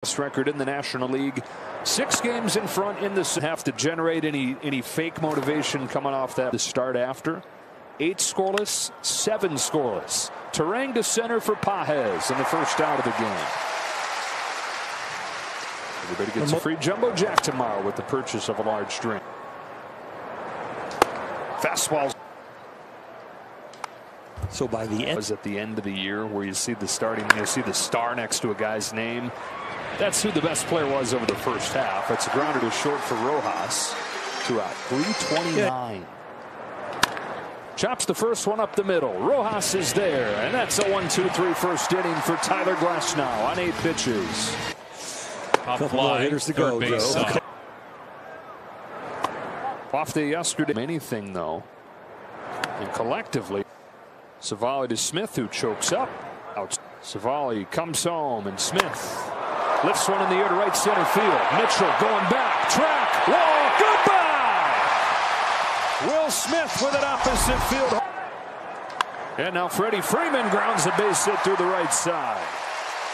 Best record in the National League. 6 games in front in this. Have to generate any fake motivation coming off that to start after. 8 scoreless, 7 scoreless. Terang to center for Pages in the first out of the game. Everybody gets a free jumbo jack tomorrow with the purchase of a large drink. Fastballs. So by the end, was at the end of the year where you see the star next to a guy's name. That's who the best player was over the first half. It's a grounder to short for Rojas. 2 out. 329. Chops the first one up the middle. Rojas is there, and that's a 1-2-3 first inning for Tyler Glasnow on 8 pitches. Couple more hitters to go, Joe. Off the yesterday. Anything though, and collectively, Savali to Smith, who chokes up. Out. Savali comes home, and Smith lifts one in the air to right center field. Mitchell going back, track, wall, goodbye! Will Smith with an opposite field. And now Freddie Freeman grounds a base hit through the right side.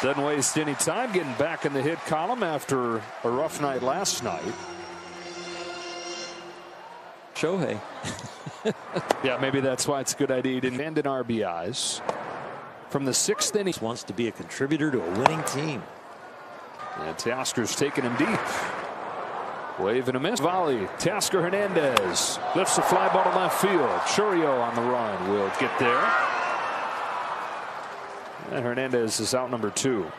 Doesn't waste any time getting back in the hit column after a rough night last night. Shohei. Yeah, maybe that's why it's a good idea he didn't end in RBIs. From the 6th inning. He wants to be a contributor to a winning team. And Teoscar's taking him deep. Wave and a miss. Volley. Teoscar Hernandez lifts a fly ball to left field. Churio on the run will get there. And Hernandez is out number 2.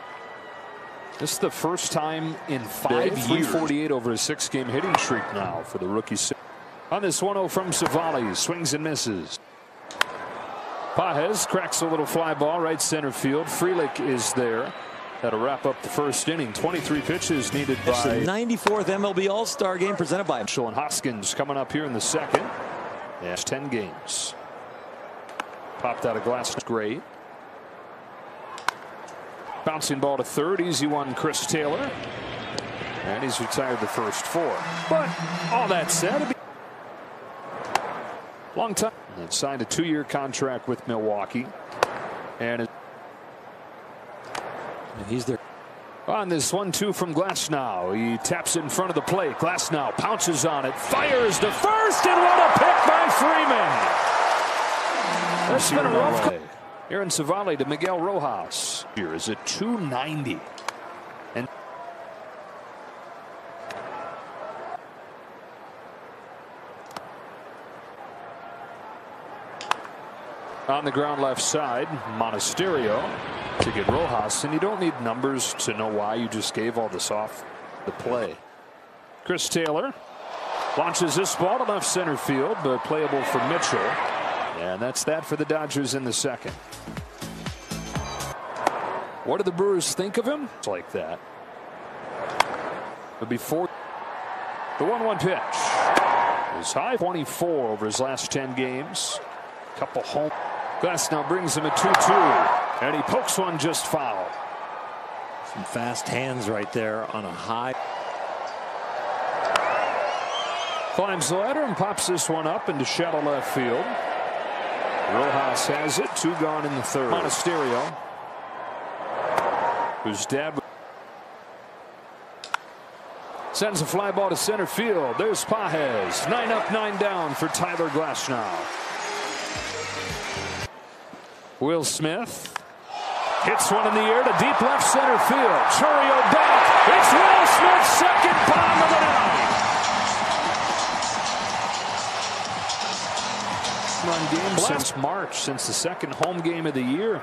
This is the first time in 5 years. 348 over a 6-game hitting streak now for the rookie. On this 1-0 from Savali, swings and misses. Pages cracks a little fly ball right center field. Frelick is there. That'll wrap up the first inning. 23 pitches needed by the 94th MLB All-Star Game presented by Mitchell and Hoskins coming up here in the second. Yeah, 10 games. Popped out of glass. Great. Bouncing ball to third. Easy one, Chris Taylor. And he's retired the first 4. But all that said, long time. And signed a 2-year contract with Milwaukee. And he's there. On this 1-2 from Glasnow. He taps it in front of the plate. Glasnow pounces on it. Fires to first. And what a pick by Freeman. That's been a rough play. Aaron Savali to Miguel Rojas. Here is at 290. And on the ground left side, Monasterio to get Rojas, and you don't need numbers to know why. You just gave all this off the play. Chris Taylor launches this ball to left center field, but playable for Mitchell. And that's that for the Dodgers in the second. What do the Brewers think of him? It's like that. But before the 1-1 pitch is high. 24 over his last 10 games. Couple home. Glasnow brings him a 2-2, and he pokes one just foul. Some fast hands right there on a high. Climbs the ladder and pops this one up into shallow left field. Rojas has it. 2 gone in the third. Monasterio, whose dad sends a fly ball to center field. There's Pages. 9 up, 9 down for Tyler Glasnow. Will Smith hits one in the air to deep left center field. Churio back. It's Will Smith's second bomb of the night. Run game since March, since the second home game of the year.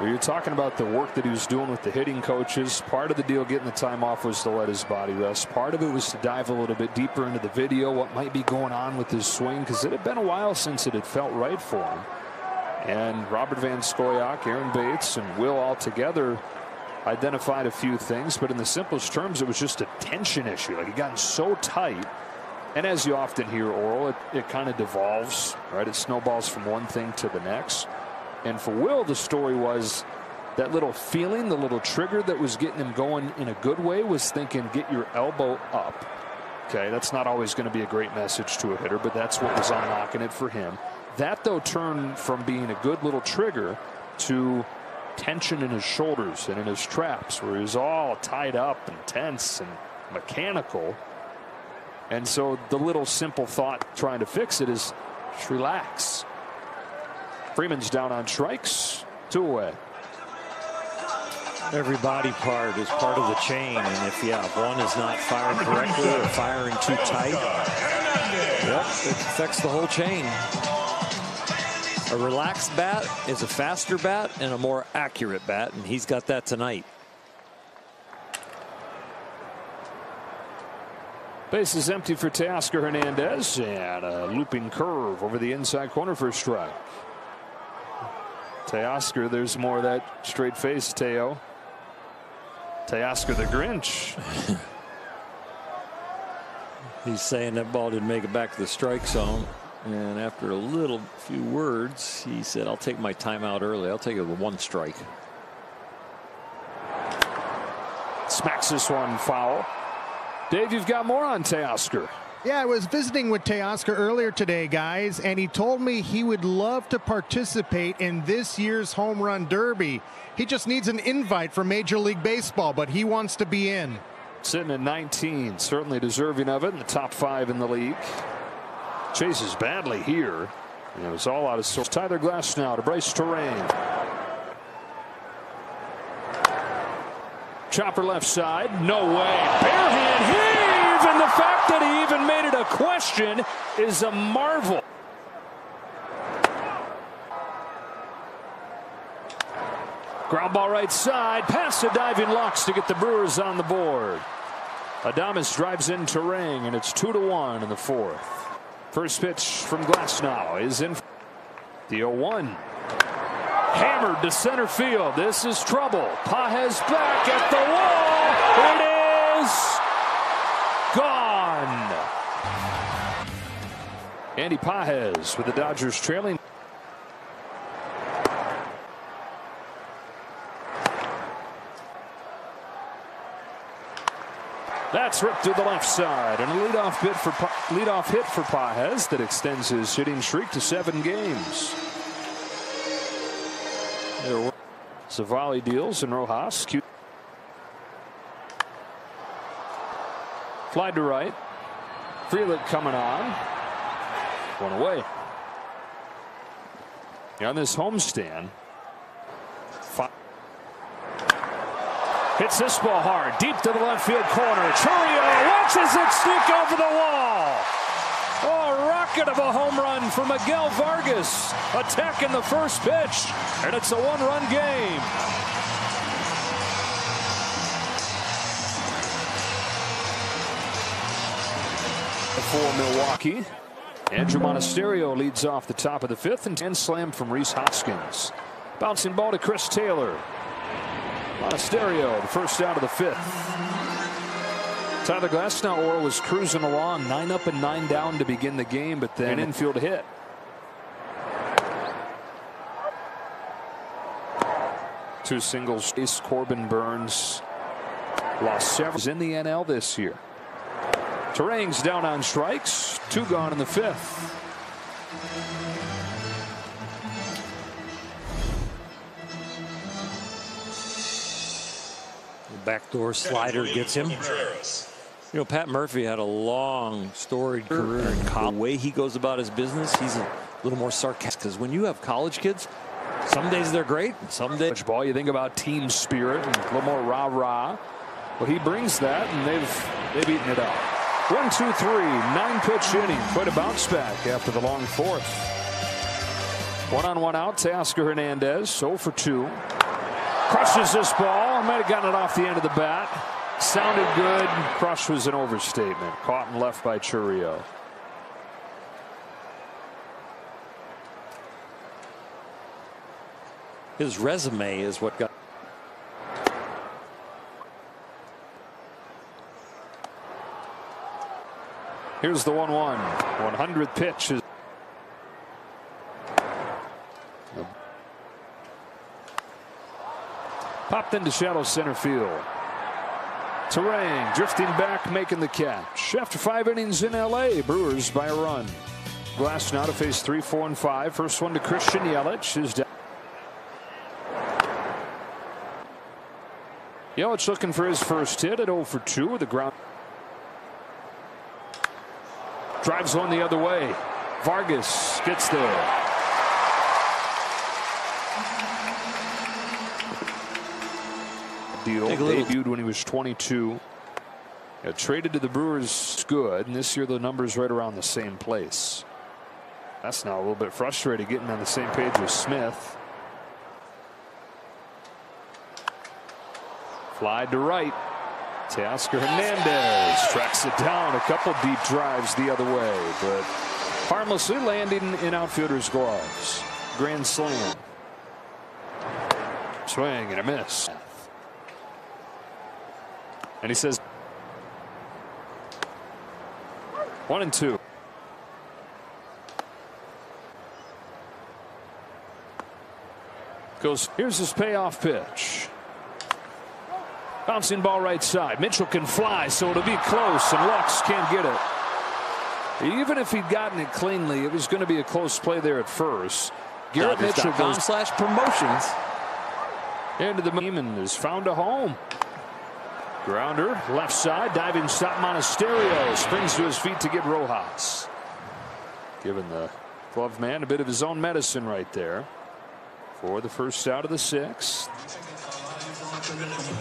You're talking about the work that he was doing with the hitting coaches. Part of the deal getting the time off was to let his body rest. Part of it was to dive a little bit deeper into the video, what might be going on with his swing, because it had been a while since it had felt right for him. And Robert Van Scoyoc, Aaron Bates, and Will all together identified a few things, but in the simplest terms, it was just a tension issue. Like, it got so tight. And as you often hear, Oral, it kind of devolves, right? It snowballs from one thing to the next. And for Will, the story was that little feeling, the little trigger that was getting him going in a good way was thinking, get your elbow up. Okay, that's not always going to be a great message to a hitter, but that's what was unlocking it for him. That, though, turned from being a good little trigger to tension in his shoulders and in his traps, where he's all tied up and tense and mechanical. And so the little simple thought trying to fix it is just relax. Freeman's down on strikes, 2 away. Every body part is part of the chain, and if one is not firing correctly or firing too tight, it affects the whole chain. A relaxed bat is a faster bat and a more accurate bat, and he's got that tonight. Base is empty for Teoscar Hernandez, and a looping curve over the inside corner for a strike. Teoscar, there's more of that straight face, Teo. Teoscar the Grinch. He's saying that ball didn't make it back to the strike zone. And after a few words, he said, I'll take my timeout early. I'll take it with 1 strike. Smacks this one foul. Dave, you've got more on Teoscar. Yeah, I was visiting with Teoscar earlier today, guys, and he told me he would love to participate in this year's home run derby. He just needs an invite from Major League Baseball, but he wants to be in. Sitting at 19, certainly deserving of it, in the top 5 in the league. Chases badly here. And it was all out of sorts. Tyler Glass now to Bryce Terrain. Chopper left side. No way. Barehand heave. And the fact that he even made it a question is a marvel. Ground ball right side. Past the diving Lux to get the Brewers on the board. Adames drives in Terrain, and it's 2-1 in the 4th. First pitch from Glasnow is in. The 0-1. Hammered to center field. This is trouble. Pages back at the wall. It is gone. Andy Pages with the Dodgers trailing. That's ripped to the left side, and a leadoff hit for Pages that extends his hitting streak to 7 games. Savali deals and Rojas. Fly to right. Frelick coming on. 1 away. On this homestand. Hits this ball hard, deep to the left field corner. Chourio watches it sneak over the wall. Oh, a rocket of a home run for Miguel Vargas. Attacking the first pitch, and it's a 1-run game. For Milwaukee, Andrew Monasterio leads off the top of the 5th, and 10 slam from Rhys Hoskins. Bouncing ball to Chris Taylor. Monasterio, the first out of the 5th. Tyler Glasnow was cruising along, 9 up and 9 down to begin the game, but then an infield hit. Two singles. Ace Corbin Burns lost several in the NL this year. Terrain's down on strikes. 2 gone in the 5th. Backdoor slider gets him. You know, Pat Murphy had a long storied career in college. The way he goes about his business, he's a little more sarcastic, because when you have college kids, some days they're great, some days ball, you think about team spirit and a little more rah-rah. Well, he brings that, and they've eaten it up. 1, 2, 3, 9-pitch inning. Quite a bounce back after the long 4th. 1-on-1 out. Teoscar Hernandez 0 for 2. Crushes this ball. Might have gotten it off the end of the bat. Sounded good. Crush was an overstatement. Caught and left by Chourio. His resume is what got. Here's the 1-1. 100th pitch is. Popped into shallow center field. Terrain drifting back, making the catch. After 5 innings in LA, Brewers by a run. Glass now to face 3, 4, and 5. First one to Christian Yelich is down. Yelich looking for his first hit at 0 for 2 with the ground. Drives one the other way. Vargas gets there. Deal debuted when he was 22. Traded to the Brewers, good, and this year the numbers right around the same place. That's now a little bit frustrated getting on the same page with Smith. Fly to right. Teoscar Hernandez tracks it down. A couple deep drives the other way, but harmlessly landing in outfielder's gloves. Grand slam. Swing and a miss. And he says 1-2. Goes, here's his payoff pitch. Bouncing ball right side. Mitchell can fly, so it'll be close, and Lux can't get it. Even if he'd gotten it cleanly, it was going to be a close play there at first. Garrett Mitchell goes /promotions into the team and has found a home. Grounder, left side, diving stop. Monasterio springs to his feet to get Rojas. Giving the glove man a bit of his own medicine right there for the first out of the 6th.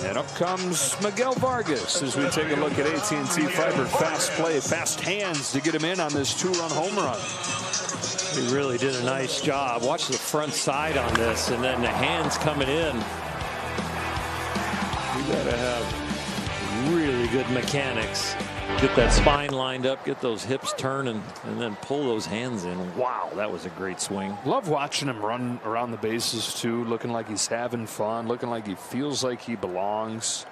And up comes Miguel Vargas as we take a look at AT&T Fiber. Fast play, fast hands to get him in on this 2-run home run. He really did a nice job. Watch the front side on this, and then the hands coming in. You gotta have really good mechanics. Get that spine lined up, get those hips turning, and then pull those hands in. Wow, that was a great swing. Love watching him run around the bases too, looking like he's having fun, looking like he feels like he belongs.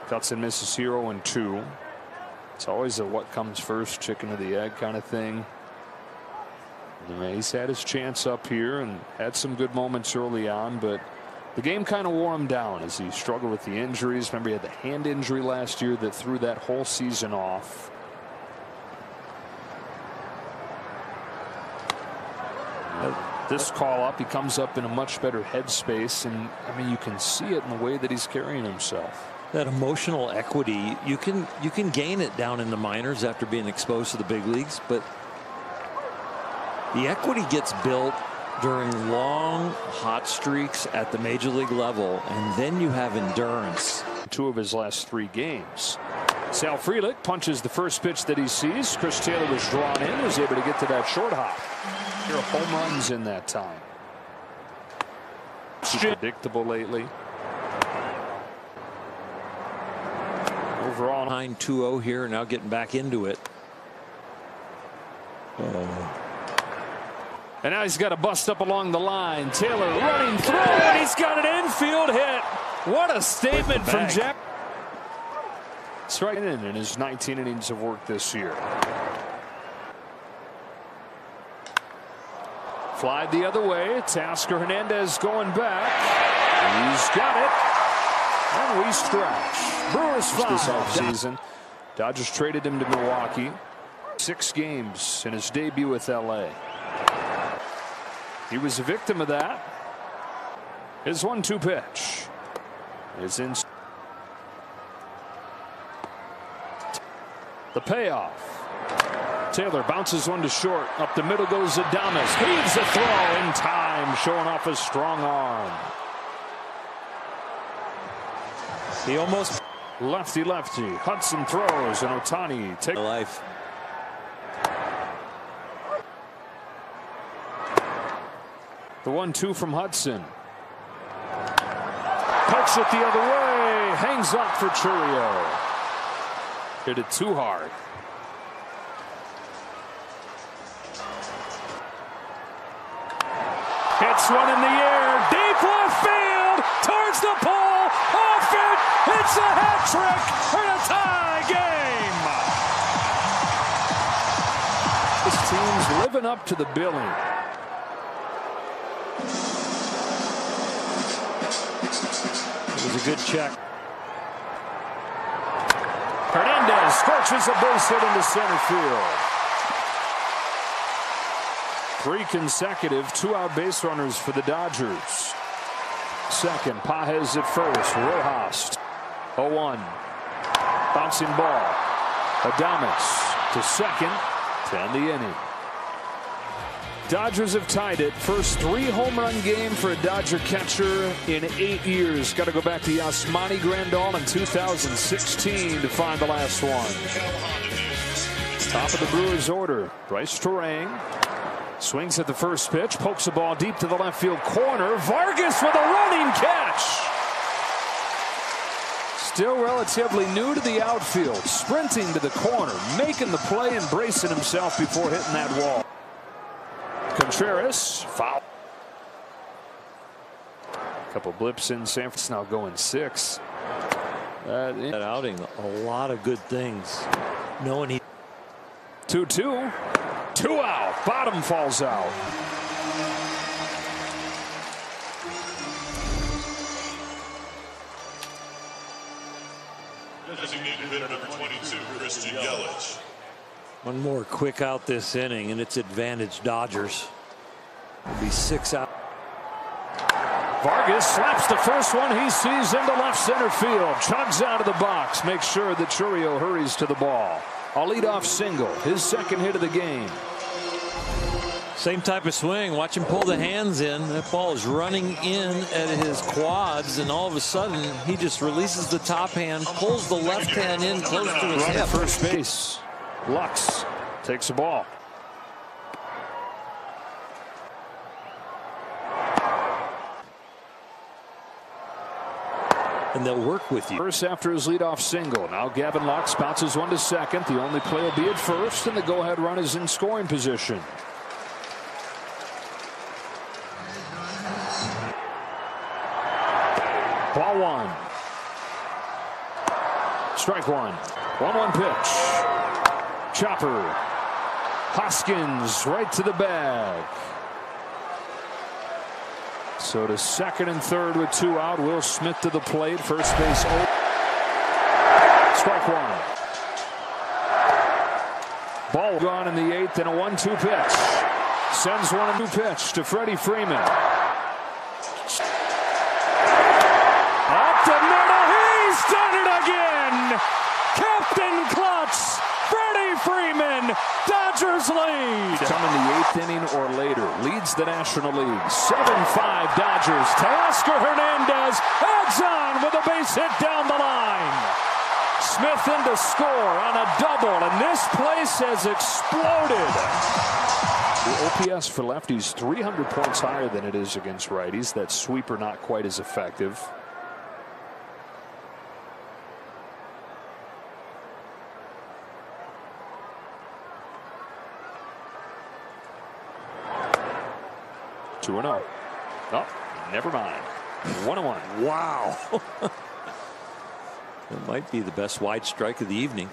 Cuts and misses 0-2. It's always a what comes first, chicken or the egg kind of thing. Anyway, he's had his chance up here and had some good moments early on, but the game kind of wore him down as he struggled with the injuries. Remember, he had the hand injury last year that threw that whole season off. This call up, he comes up in a much better headspace, and I mean, you can see it in the way that he's carrying himself. That emotional equity, you can gain it down in the minors after being exposed to the big leagues, but the equity gets built during long hot streaks at the major league level, and then you have endurance. 2 of his last 3 games. Sal Frelick punches the first pitch that he sees. Chris Taylor was drawn in, was able to get to that short hop. There are home runs in that time. Predictable lately. Overall 9-2-0 here, now getting back into it. And now he's got a bust up along the line. Taylor running through, and he's got an infield hit. What a statement from Jack. Strike in his 19 innings of work this year. Flied the other way. Teoscar Hernandez going back. He's got it. And we stretch. Brewers 5 this offseason. Dodgers traded him to Milwaukee. 6 games in his debut with LA. He was a victim of that. His 1-2 pitch is in. The payoff. Taylor bounces one to short. Up the middle goes Adames. Heaves the throw in time, showing off his strong arm. He almost lefty. Hudson throws, and Ohtani takes life. The 1-2 from Hudson. Pokes it the other way. Hangs up for Chourio. Hit it too hard. Hits one in the air. Deep left field. Towards the pole. Off it. It's a hat trick. And a tie game. This team's living up to the billing. It was a good check. Hernandez scorches a base hit into center field. 3 consecutive 2-out base runners for the Dodgers. second. Pages at first. Rojas 0-1. Bouncing ball. Adames to second to end the inning. Dodgers have tied it. First 3 home run game for a Dodger catcher in 8 years. Got to go back to Yasmani Grandal in 2016 to find the last one. Top of the Brewers order. Bryce Terang swings at the first pitch, pokes the ball deep to the left field corner. Vargas with a running catch. Still relatively new to the outfield, sprinting to the corner, making the play and bracing himself before hitting that wall. Contreras foul. A couple blips in San Francisco, now going 6. That outing, a lot of good things. Knowing he 2-2. 2 out. Bottom falls out. Designated hitter number 22, Christian Yelich. One more quick out this inning, and it's advantage Dodgers. It'll be 6 out. Vargas slaps the first one he sees into left center field. Chugs out of the box. Makes sure that Churio hurries to the ball. A leadoff single. His second hit of the game. Same type of swing. Watch him pull the hands in. That ball is running in at his quads, and all of a sudden he just releases the top hand, pulls the left hand in close to his hip. First base. Lux takes the ball. And they'll work with you. First after his leadoff single. Now Gavin Lux bounces one to second. The only play will be at first, and the go-ahead run is in scoring position. Ball 1. Strike 1. 1-1 pitch. Chopper. Hoskins right to the bag. So to second and third with 2 out. Will Smith to the plate. First base open. Strike 1. Ball gone in the 8th and a 1-2 pitch. Sends 1-2 pitch to Freddie Freeman. Up the middle. He's done it again. Captain Clutch. Freddie Freeman. Dodgers lead. Come in the 8th inning or later. Leads the National League. 7-5 Dodgers. Teoscar Hernandez adds on with a base hit down the line. Smith in to score on a double, and this place has exploded. The OPS for lefties 300 points higher than it is against righties. That sweeper not quite as effective. Two and 0. Oh, never mind. 1-1. Wow. That might be the best wide strike of the evening.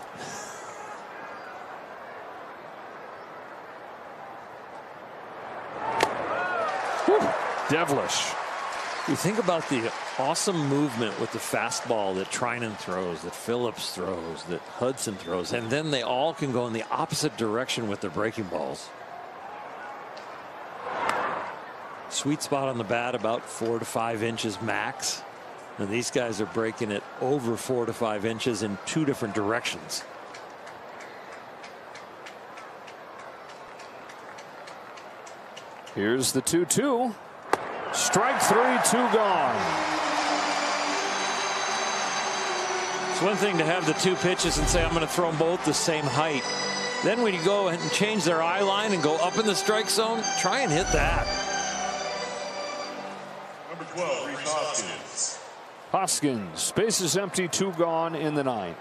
Whew. Devilish. You think about the awesome movement with the fastball that Trinan throws, that Phillips throws, that Hudson throws, and then they all can go in the opposite direction with their breaking balls. Sweet spot on the bat about 4 to 5 inches max. And these guys are breaking it over 4 to 5 inches in 2 different directions. Here's the 2-2. Strike 3, 2 gone. It's one thing to have the 2 pitches and say, I'm going to throw them both the same height. Then when you go and change their eye line and go up in the strike zone, try and hit that. Number 12, Reese Hoskins. Hoskins, base is empty, 2 gone in the 9th.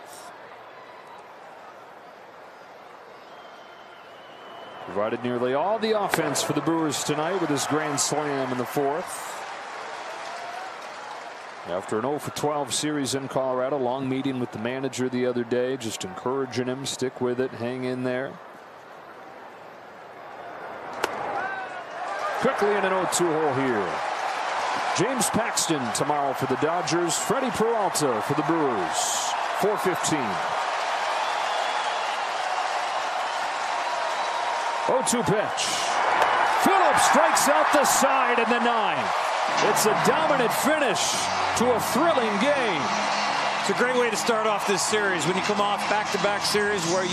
Provided nearly all the offense for the Brewers tonight with his grand slam in the 4th. After an 0 for 12 series in Colorado, long meeting with the manager the other day, just encouraging him, stick with it, hang in there. Quickly in an 0-2 hole here. James Paxton tomorrow for the Dodgers. Freddie Peralta for the Brewers. 4:15. 0-2 pitch. Phillips strikes out the side in the 9th. It's a dominant finish to a thrilling game. It's a great way to start off this series when you come off back-to-back series where you